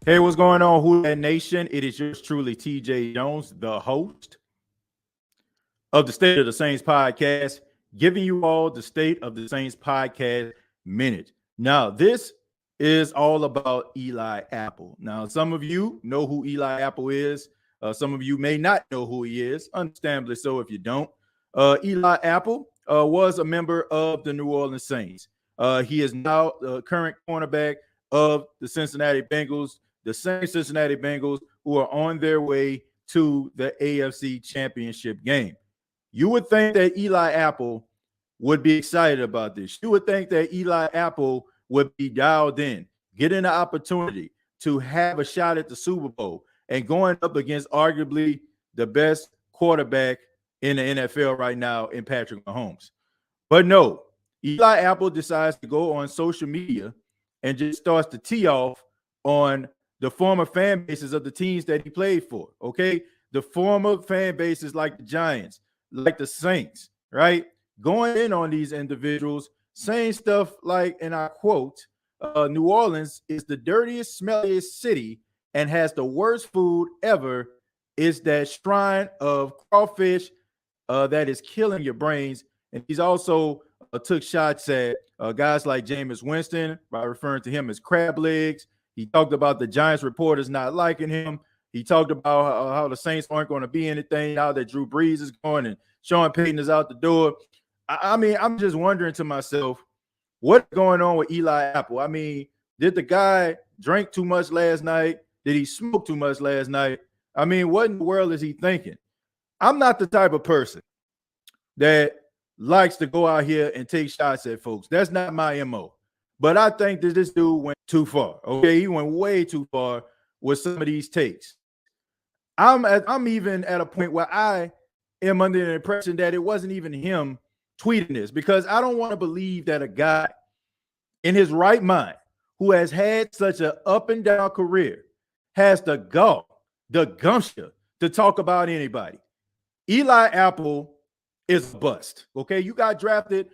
Hey, what's going on, Who That Nation? It is yours truly, TJ Jones, the host of the State of the Saints podcast, giving you all the State of the Saints podcast minute. Now, this is all about Eli Apple. Now, some of you know who Eli Apple is. Some of you may not know who he is, understandably so if you don't. Eli Apple was a member of the New Orleans Saints. He is now the current cornerback of the Cincinnati Bengals, the same Cincinnati Bengals who are on their way to the AFC Championship game. You would think that Eli Apple would be excited about this. You would think that Eli Apple would be dialed in, getting the opportunity to have a shot at the Super Bowl and going up against arguably the best quarterback in the NFL right now in Patrick Mahomes. But no, Eli Apple decides to go on social media and just starts to tee off on the former fan bases of the teams that he played for, okay? The former fan bases like the Giants, like the Saints, right? Going in on these individuals, saying stuff like, and I quote, New Orleans is the dirtiest, smelliest city and has the worst food ever. It's that shrine of crawfish that is killing your brains. And he's also took shots at guys like Jameis Winston by referring to him as crab legs. He talked about the Giants reporters not liking him. He talked about how the Saints aren't going to be anything now that Drew Brees is going and Sean Payton is out the door. I mean, I'm just wondering to myself, what's going on with Eli Apple? I mean, did the guy drink too much last night? Did he smoke too much last night? I mean, what in the world is he thinking? I'm not the type of person that likes to go out here and take shots at folks. That's not my MO. But I think that this dude went too far. Okay, he went way too far with some of these takes. I'm even at a point where I am under the impression that it wasn't even him tweeting this, because I don't want to believe that a guy in his right mind who has had such an up and down career has the gall, the gumption to talk about anybody. Eli Apple is a bust. Okay, you got drafted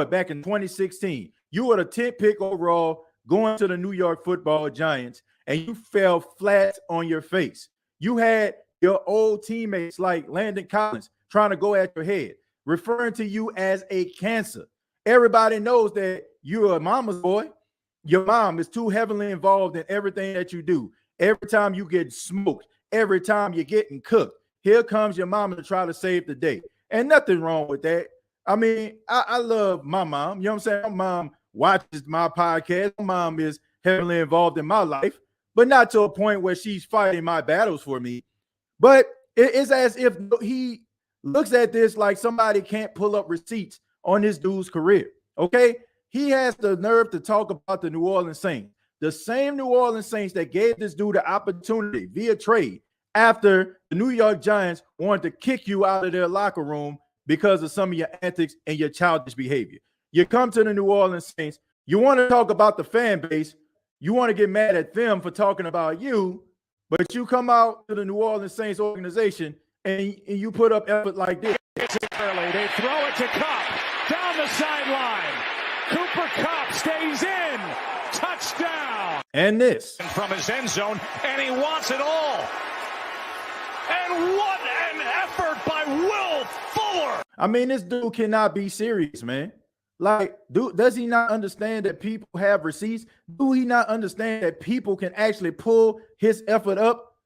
back in 2016. You were the 10th pick overall going to the New York Football Giants, and you fell flat on your face. You had your old teammates like Landon Collins trying to go at your head, referring to you as a cancer. Everybody knows that you're a mama's boy. Your mom is too heavily involved in everything that you do. Every time you get smoked, every time you're getting cooked, here comes your mama to try to save the day. And nothing wrong with that. I mean, I love my mom. You know what I'm saying? My mom watches my podcast. My mom is heavily involved in my life, but not to a point where she's fighting my battles for me. But it's as if he looks at this like somebody can't pull up receipts on this dude's career, okay? He has the nerve to talk about the New Orleans Saints, the same New Orleans Saints that gave this dude the opportunity via trade after the New York Giants wanted to kick you out of their locker room because of some of your antics and your childish behavior. You come to the New Orleans Saints, you want to talk about the fan base, you want to get mad at them for talking about you, but you come out to the New Orleans Saints organization and you put up effort like this. Early, they throw it to Kupp, down the sideline. Cooper Kupp stays in, touchdown. And this. From his end zone, and he wants it all. And what an effort by Will Fuller. I mean, this dude cannot be serious, man. Like, dude, does he not understand that people have receipts? Do he not understand that people can actually pull his effort up?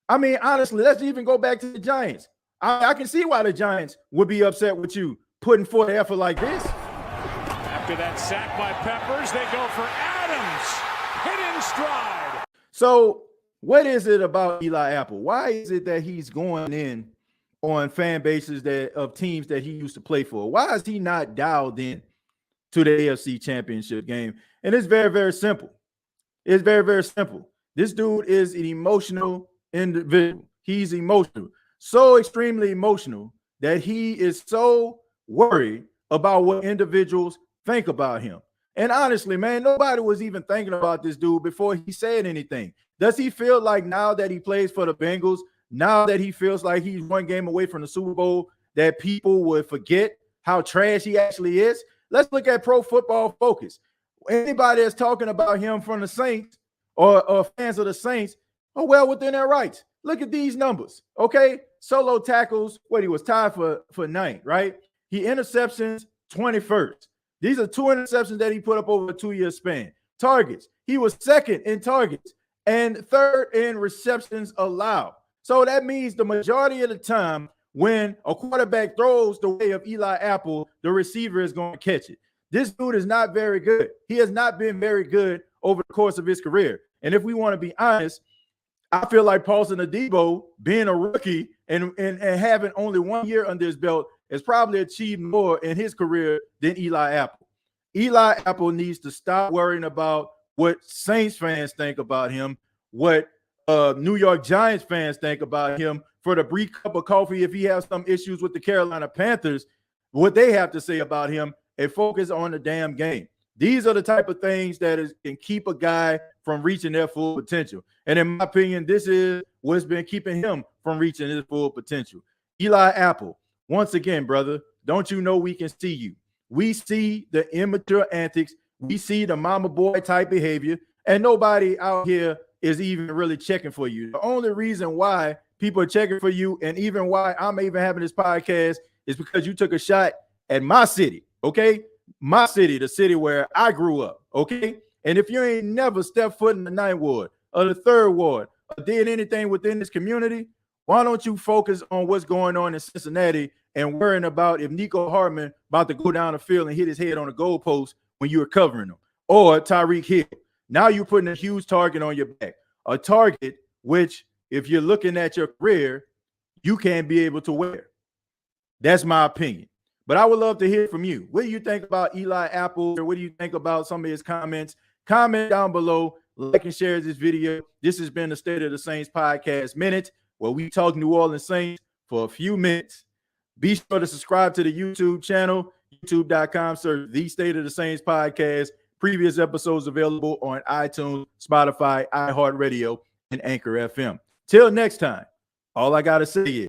I mean, honestly, let's even go back to the Giants. I can see why the Giants would be upset with you putting forth effort like this. After that sack by Peppers, they go for Adams. Hit in stride. So what is it about Eli Apple? Why is it that he's going in on fan bases of teams that he used to play for? Why is he not dialed in to the AFC Championship game? And it's very, very simple. It's very, very simple. This dude is an emotional individual. He's emotional, so extremely emotional that he is so worried about what individuals think about him. And honestly, man, nobody was even thinking about this dude before he said anything. Does he feel like now that he plays for the Bengals, now that he feels like he's one game away from the Super Bowl, that people would forget how trash he actually is? Let's look at Pro Football Focus. Anybody that's talking about him from the Saints or fans of the Saints are well within their rights. Look at these numbers, okay? Solo tackles, he was tied for ninth, right? He interceptions, 21st. These are 2 interceptions that he put up over a 2-year span. Targets, he was second in targets and third in receptions allowed. So that means the majority of the time when a quarterback throws the way of Eli Apple, the receiver is going to catch it. This dude is not very good. He has not been very good over the course of his career. And if we want to be honest, I feel like Paulson Adebo, being a rookie and having only 1 year under his belt, has probably achieved more in his career than Eli Apple. Eli Apple needs to stop worrying about what Saints fans think about him, what New York Giants fans think about him, for the brief cup of coffee if he has some issues with the Carolina Panthers, what they have to say about him, and focus on the damn game. These are the type of things that can keep a guy from reaching their full potential. And in my opinion, this is what's been keeping him from reaching his full potential. Eli Apple, once again, brother, don't you know we can see you? We see the immature antics. We see the mama boy type behavior, and nobody out here is even really checking for you. The only reason why people are checking for you, and even why I'm even having this podcast, is because you took a shot at my city, okay? My city, the city where I grew up, okay? And if you ain't never stepped foot in the 9th ward or the 3rd ward or did anything within this community, why don't you focus on what's going on in Cincinnati and worrying about if Nico Hartman about to go down the field and hit his head on the goalpost when you were covering him, or Tyreek Hill. Now you're putting a huge target on your back, a target which, if you're looking at your career, you can't be able to wear. That's my opinion. But I would love to hear from you. What do you think about Eli Apple? Or what do you think about some of his comments? Comment down below, like and share this video. This has been the State of the Saints Podcast Minute, where we talk New Orleans Saints for a few minutes. Be sure to subscribe to the YouTube channel, youtube.com, search The State of the Saints Podcast. Previous episodes available on iTunes, Spotify, iHeartRadio, and Anchor FM. Till next time, all I got to say is,